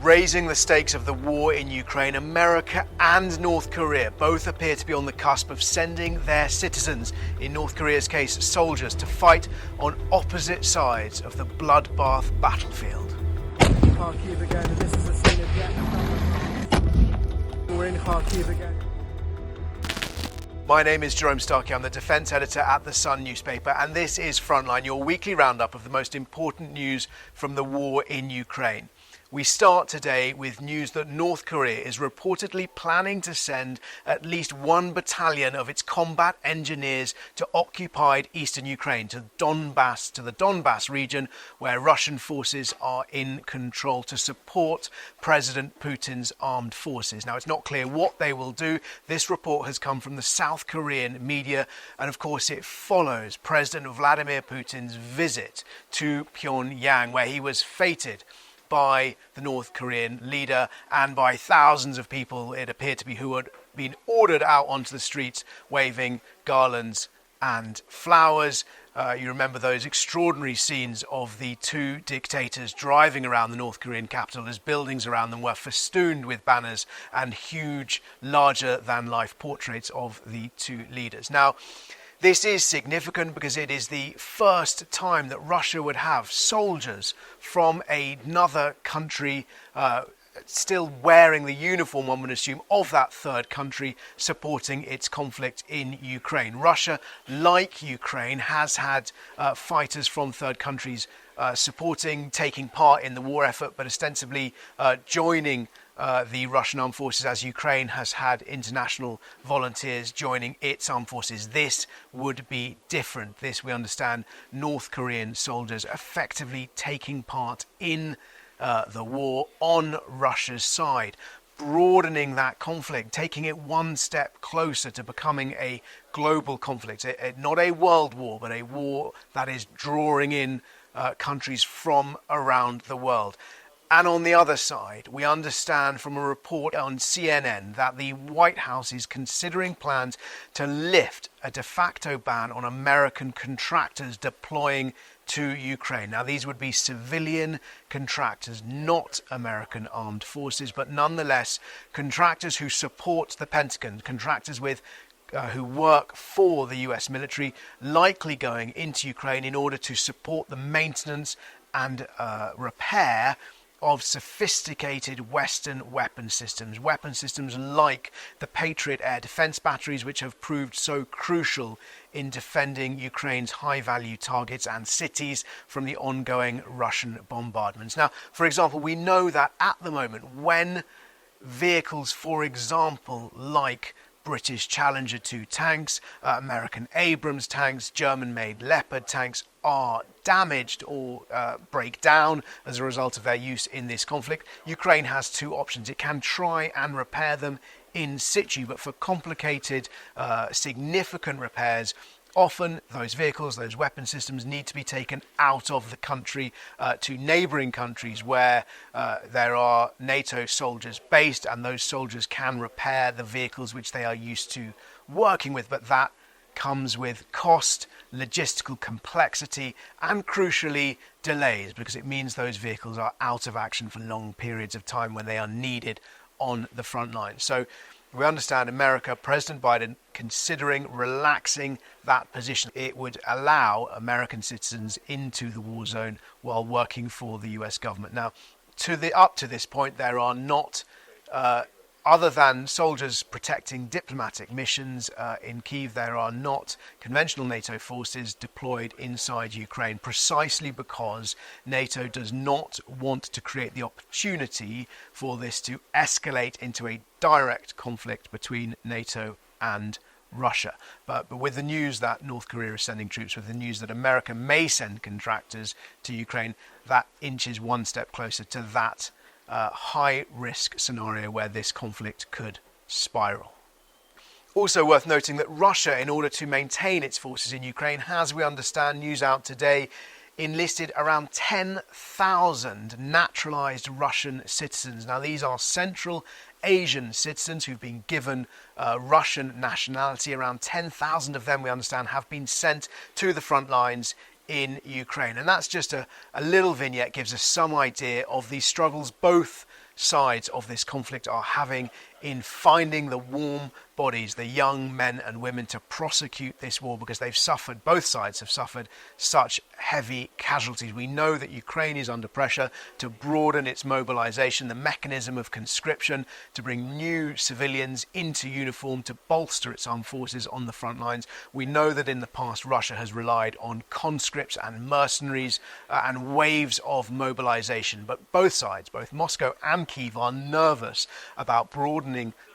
Raising the stakes of the war in Ukraine, America and North Korea both appear to be on the cusp of sending their citizens, in North Korea's case soldiers, to fight on opposite sides of the bloodbath battlefield. Kharkiv again, and this is the scene of yet another. We're in Kharkiv again. My name is Jerome Starkey. I'm the defence editor at The Sun newspaper, and this is Frontline, your weekly roundup of the most important news from the war in Ukraine. We start today with news that North Korea is reportedly planning to send at least one battalion of its combat engineers to occupied eastern Ukraine, to the Donbass region, where Russian forces are in control, to support President Putin's armed forces. Now, it's not clear what they will do. This report has come from the South Korean media, and of course it follows President Vladimir Putin's visit to Pyongyang, where he was feted by the North Korean leader and by thousands of people, it appeared to be, who had been ordered out onto the streets waving garlands and flowers. You remember those extraordinary scenes of the two dictators driving around the North Korean capital as buildings around them were festooned with banners and huge, larger-than-life portraits of the two leaders. Now, this is significant because it is the first time that Russia would have soldiers from another country still wearing the uniform, one would assume, of that third country supporting its conflict in Ukraine. Russia, like Ukraine, has had fighters from third countries taking part in the war effort, but ostensibly joining the Russian armed forces, as Ukraine has had international volunteers joining its armed forces. This would be different. This, we understand, North Korean soldiers effectively taking part in the war on Russia's side, broadening that conflict, taking it one step closer to becoming a global conflict, not a world war, but a war that is drawing in countries from around the world. And on the other side, we understand from a report on CNN that the White House is considering plans to lift a de facto ban on American contractors deploying to Ukraine. Now, these would be civilian contractors, not American armed forces, but nonetheless contractors who support the Pentagon, contractors who work for the US military, likely going into Ukraine in order to support the maintenance and repair of sophisticated Western weapon systems like the Patriot air defense batteries, which have proved so crucial in defending Ukraine's high-value targets and cities from the ongoing Russian bombardments. Now, for example, we know that at the moment, when vehicles, for example, like British Challenger 2 tanks, American Abrams tanks, German-made Leopard tanks are damaged or break down as a result of their use in this conflict, Ukraine has two options. It can try and repair them in situ, but for complicated, significant repairs, often those vehicles, those weapon systems need to be taken out of the country to neighbouring countries where there are NATO soldiers based, and those soldiers can repair the vehicles which they are used to working with. But that comes with cost, logistical complexity, and crucially delays, because it means those vehicles are out of action for long periods of time when they are needed on the front line. So we understand America, President Biden, considering relaxing that position. It would allow American citizens into the war zone while working for the US government. Now, up to this point, there are not, other than soldiers protecting diplomatic missions in Kyiv, there are not conventional NATO forces deployed inside Ukraine, precisely because NATO does not want to create the opportunity for this to escalate into a direct conflict between NATO and Russia. But with the news that North Korea is sending troops, with the news that America may send contractors to Ukraine, that inches one step closer to that high-risk scenario where this conflict could spiral. Also worth noting that Russia, in order to maintain its forces in Ukraine, has, we understand, news out today, enlisted around 10,000 naturalized Russian citizens. Now, these are Central Asian citizens who've been given Russian nationality. Around 10,000 of them, we understand, have been sent to the front lines in Ukraine. And that's just a little vignette, gives us some idea of the struggles both sides of this conflict are having in finding the warm bodies, the young men and women, to prosecute this war, because both sides have suffered such heavy casualties. We know that Ukraine is under pressure to broaden its mobilization, the mechanism of conscription, to bring new civilians into uniform, to bolster its armed forces on the front lines. We know that in the past Russia has relied on conscripts and mercenaries and waves of mobilization, but both sides, both Moscow and Kyiv, are nervous about broadening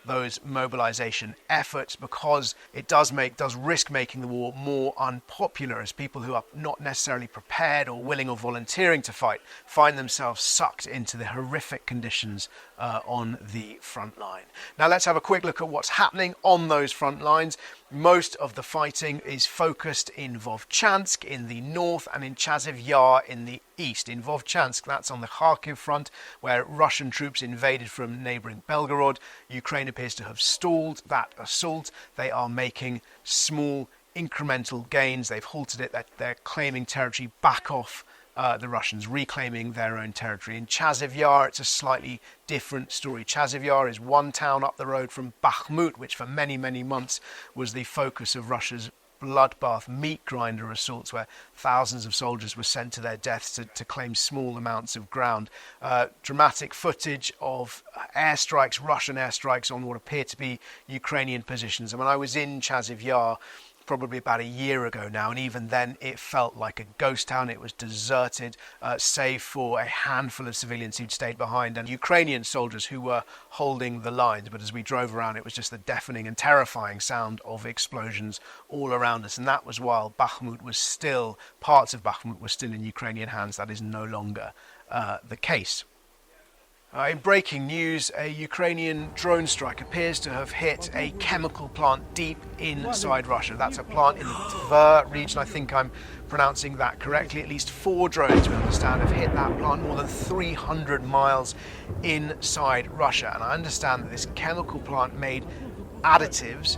those mobilization efforts, because it does risk making the war more unpopular, as people who are not necessarily prepared or willing or volunteering to fight find themselves sucked into the horrific conditions on the front line. Now let's have a quick look at what's happening on those front lines. Most of the fighting is focused in Vovchansk in the north and in Chasiv Yar in the east. In Vovchansk, that's on the Kharkiv front, where Russian troops invaded from neighbouring Belgorod. Ukraine appears to have stalled that assault. They are making small incremental gains. They've halted it. They're claiming territory back off the Russians, reclaiming their own territory. In Chasiv Yar, it's a slightly different story. Chasiv Yar is one town up the road from Bakhmut, which for many, many months was the focus of Russia's bloodbath meat grinder assaults, where thousands of soldiers were sent to their deaths to claim small amounts of ground. Dramatic footage of airstrikes, Russian airstrikes on what appear to be Ukrainian positions. And when I was in Chasiv Yar probably about a year ago now, and even then it felt like a ghost town. It was deserted, save for a handful of civilians who'd stayed behind and Ukrainian soldiers who were holding the lines. But as we drove around, it was just the deafening and terrifying sound of explosions all around us. And that was while parts of Bakhmut were still in Ukrainian hands. That is no longer the case. In breaking news, a Ukrainian drone strike appears to have hit a chemical plant deep inside Russia. That's a plant in the Tver region. I think I'm pronouncing that correctly. At least 4 drones, we understand, have hit that plant more than 300 miles inside Russia. And I understand that this chemical plant made additives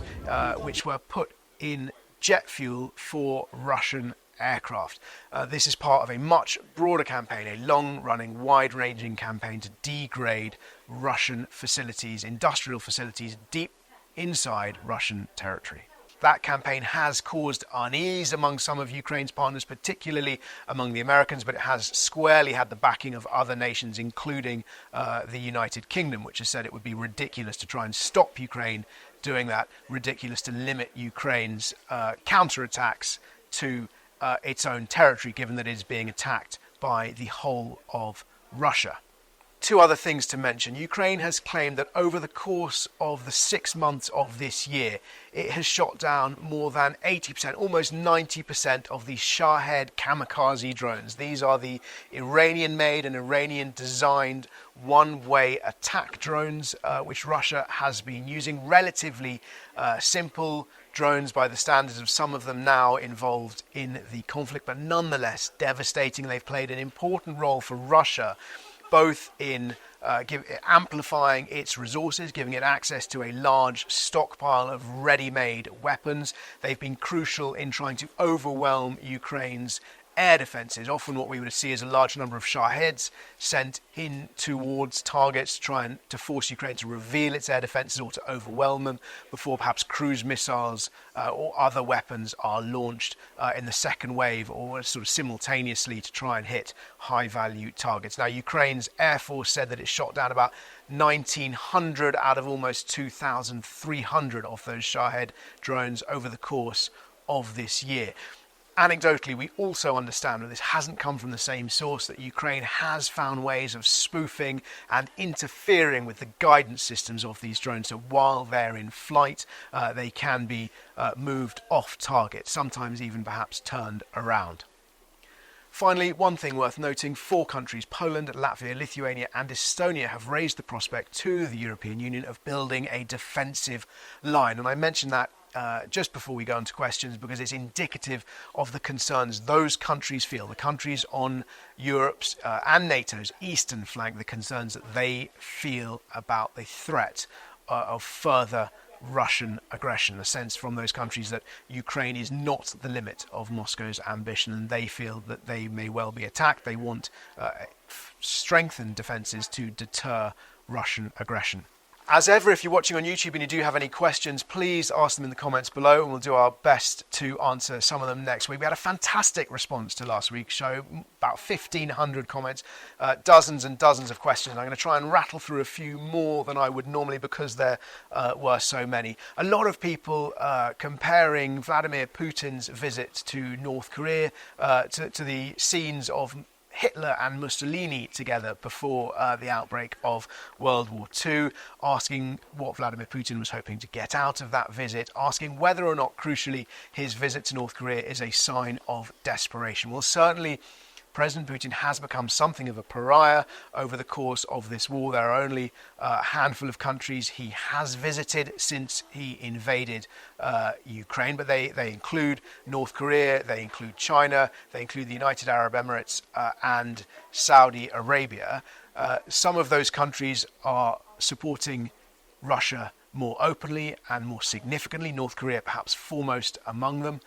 which were put in jet fuel for Russian aircraft. This is part of a much broader campaign, a long-running, wide-ranging campaign to degrade Russian facilities, industrial facilities, deep inside Russian territory. That campaign has caused unease among some of Ukraine's partners, particularly among the Americans, but it has squarely had the backing of other nations, including the United Kingdom, which has said it would be ridiculous to try and stop Ukraine doing that, ridiculous to limit Ukraine's counterattacks to its own territory, given that it is being attacked by the whole of Russia. 2 other things to mention. Ukraine has claimed that over the course of the 6 months of this year, it has shot down more than 80%, almost 90% of the Shahed kamikaze drones. These are the Iranian-made and Iranian-designed one-way attack drones, which Russia has been using. Relatively simple drones by the standards of some of them now involved in the conflict, but nonetheless devastating. They've played an important role for Russia, both in amplifying its resources, giving it access to a large stockpile of ready-made weapons. They've been crucial in trying to overwhelm Ukraine's air defences. Often what we would see is a large number of Shaheds sent in towards targets to try and to force Ukraine to reveal its air defences or to overwhelm them before perhaps cruise missiles or other weapons are launched in the second wave or sort of simultaneously to try and hit high-value targets. Now, Ukraine's Air Force said that it shot down about 1,900 out of almost 2,300 of those Shahed drones over the course of this year. Anecdotally, we also understand that this hasn't come from the same source, that Ukraine has found ways of spoofing and interfering with the guidance systems of these drones. So while they're in flight, they can be moved off target, sometimes even perhaps turned around. Finally, one thing worth noting, 4 countries, Poland, Latvia, Lithuania and Estonia, have raised the prospect to the European Union of building a defensive line. And I mentioned that just before we go into questions, because it's indicative of the concerns those countries feel, the countries on Europe's and NATO's eastern flank, the concerns that they feel about the threat of further Russian aggression, a sense from those countries that Ukraine is not the limit of Moscow's ambition, and they feel that they may well be attacked. They want strengthened defences to deter Russian aggression. As ever, if you're watching on YouTube and you do have any questions, please ask them in the comments below and we'll do our best to answer some of them next week. We had a fantastic response to last week's show, about 1,500 comments, dozens and dozens of questions. I'm going to try and rattle through a few more than I would normally because there were so many. A lot of people comparing Vladimir Putin's visit to North Korea to the scenes of Hitler and Mussolini together before the outbreak of World War II, asking what Vladimir Putin was hoping to get out of that visit, asking whether or not, crucially, his visit to North Korea is a sign of desperation. Well, certainly President Putin has become something of a pariah over the course of this war. There are only a handful of countries he has visited since he invaded Ukraine, but they include North Korea, they include China, they include the United Arab Emirates and Saudi Arabia. Some of those countries are supporting Russia more openly and more significantly, North Korea perhaps foremost among them.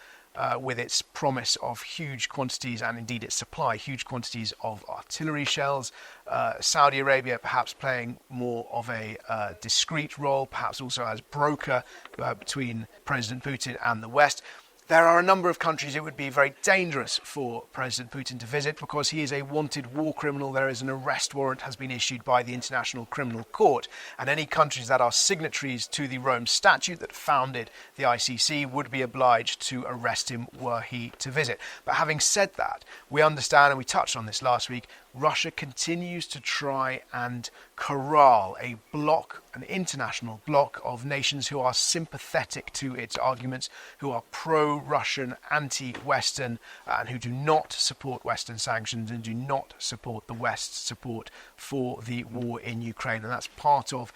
With its promise of huge quantities and indeed its supply, huge quantities of artillery shells. Saudi Arabia perhaps playing more of a discreet role, perhaps also as broker between President Putin and the West. There are a number of countries it would be very dangerous for President Putin to visit because he is a wanted war criminal. There is an arrest warrant has been issued by the International Criminal Court, and any countries that are signatories to the Rome Statute that founded the ICC would be obliged to arrest him were he to visit. But having said that, we understand, and we touched on this last week, Russia continues to try and corral a bloc, an international bloc of nations who are sympathetic to its arguments, who are pro-Russian, anti-Western, and who do not support Western sanctions and do not support the West's support for the war in Ukraine. And that's part of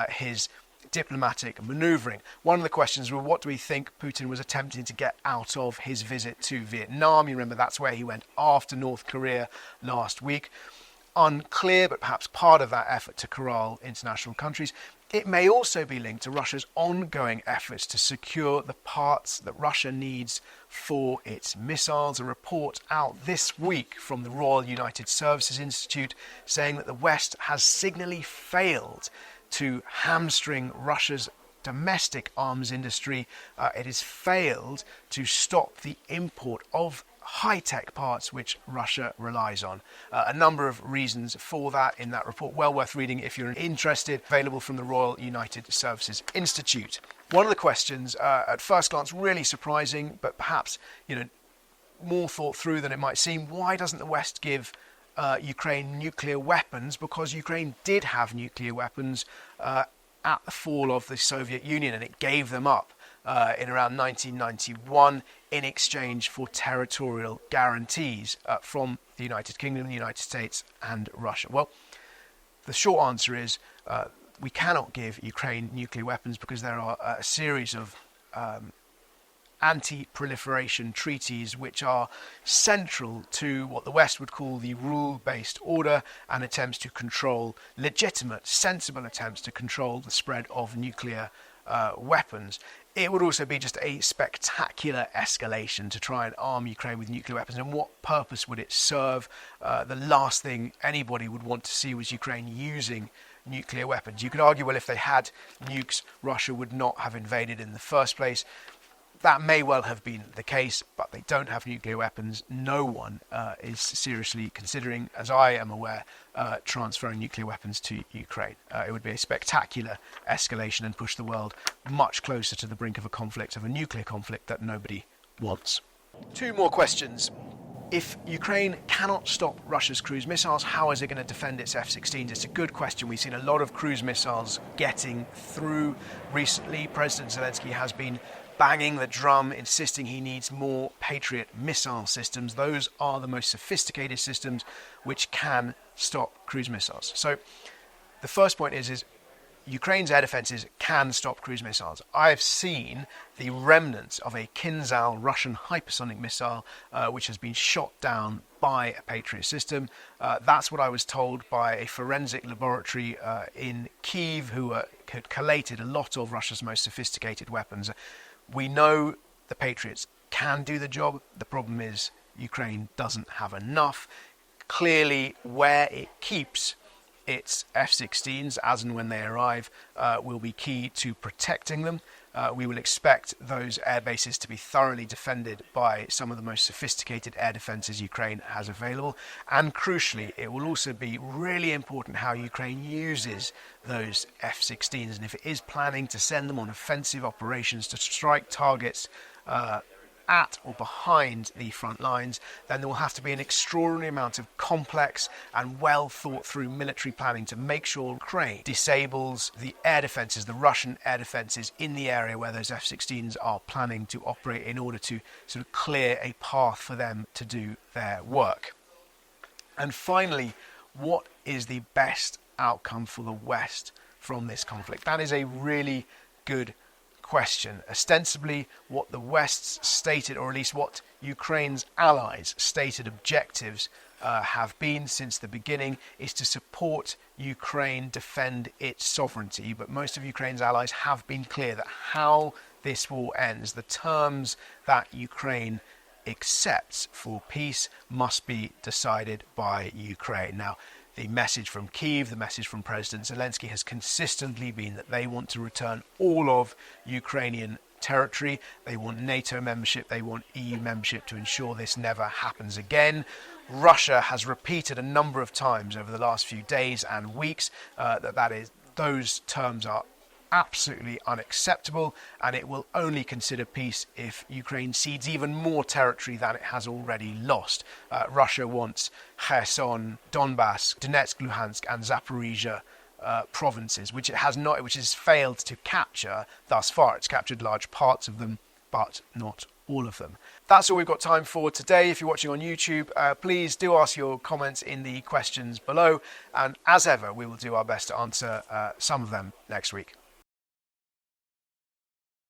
his diplomatic manoeuvring. One of the questions was, what do we think Putin was attempting to get out of his visit to Vietnam? You remember that's where he went after North Korea last week. Unclear, but perhaps part of that effort to corral international countries. It may also be linked to Russia's ongoing efforts to secure the parts that Russia needs for its missiles. A report out this week from the Royal United Services Institute saying that the West has signally failed to hamstring Russia's domestic arms industry. It has failed to stop the import of high-tech parts which Russia relies on. A number of reasons for that in that report. Well worth reading if you're interested. Available from the Royal United Services Institute. One of the questions, at first glance, really surprising, but perhaps more thought through than it might seem. Why doesn't the West give Ukraine nuclear weapons? Because Ukraine did have nuclear weapons at the fall of the Soviet Union, and it gave them up in around 1991 in exchange for territorial guarantees from the United Kingdom, the United States and Russia. Well, the short answer is we cannot give Ukraine nuclear weapons because there are a series of anti-proliferation treaties which are central to what the West would call the rule-based order and attempts to control, legitimate, sensible attempts to control the spread of nuclear weapons. It would also be just a spectacular escalation to try and arm Ukraine with nuclear weapons. And what purpose would it serve? The last thing anybody would want to see was Ukraine using nuclear weapons. You could argue, well, if they had nukes, Russia would not have invaded in the first place. That may well have been the case, but they don't have nuclear weapons. No one is seriously considering, as I am aware, transferring nuclear weapons to Ukraine. It would be a spectacular escalation and push the world much closer to the brink of a nuclear conflict that nobody wants. Two more questions. If Ukraine cannot stop Russia's cruise missiles, how is it going to defend its F-16s? It's a good question. We've seen a lot of cruise missiles getting through recently. President Zelensky has been banging the drum, insisting he needs more Patriot missile systems. Those are the most sophisticated systems which can stop cruise missiles. So the first point is Ukraine's air defences can stop cruise missiles. I've seen the remnants of a Kinzhal Russian hypersonic missile which has been shot down by a Patriot system. That's what I was told by a forensic laboratory in Kyiv who had collated a lot of Russia's most sophisticated weapons. We know the Patriots can do the job. The problem is Ukraine doesn't have enough. Clearly, where it keeps its F-16s as and when they arrive will be key to protecting them. We will expect those air bases to be thoroughly defended by some of the most sophisticated air defences Ukraine has available. And crucially, it will also be really important how Ukraine uses those F-16s. And if it is planning to send them on offensive operations to strike targets at or behind the front lines, then there will have to be an extraordinary amount of complex and well thought through military planning to make sure Ukraine disables the air defences, the Russian air defences in the area where those F-16s are planning to operate, in order to sort of clear a path for them to do their work. And finally, what is the best outcome for the West from this conflict? That is a really good question. Ostensibly, what the West's stated, or at least what Ukraine's allies' stated objectives have been since the beginning, is to support Ukraine defend its sovereignty. But most of Ukraine's allies have been clear that how this war ends, the terms that Ukraine accepts for peace, must be decided by Ukraine. Now, the message from Kyiv, the message from President Zelensky has consistently been that they want to return all of Ukrainian territory. They want NATO membership, they want EU membership to ensure this never happens again. Russia has repeated a number of times over the last few days and weeks that those terms are absolutely unacceptable, and it will only consider peace if Ukraine cedes even more territory than it has already lost. Russia wants Kherson, Donbass, Donetsk, Luhansk and Zaporizhia provinces, which it has not, which has failed to capture thus far. It's captured large parts of them, but not all of them. That's all we've got time for today. If you're watching on YouTube, please do ask your comments in the questions below, and as ever, we will do our best to answer some of them next week.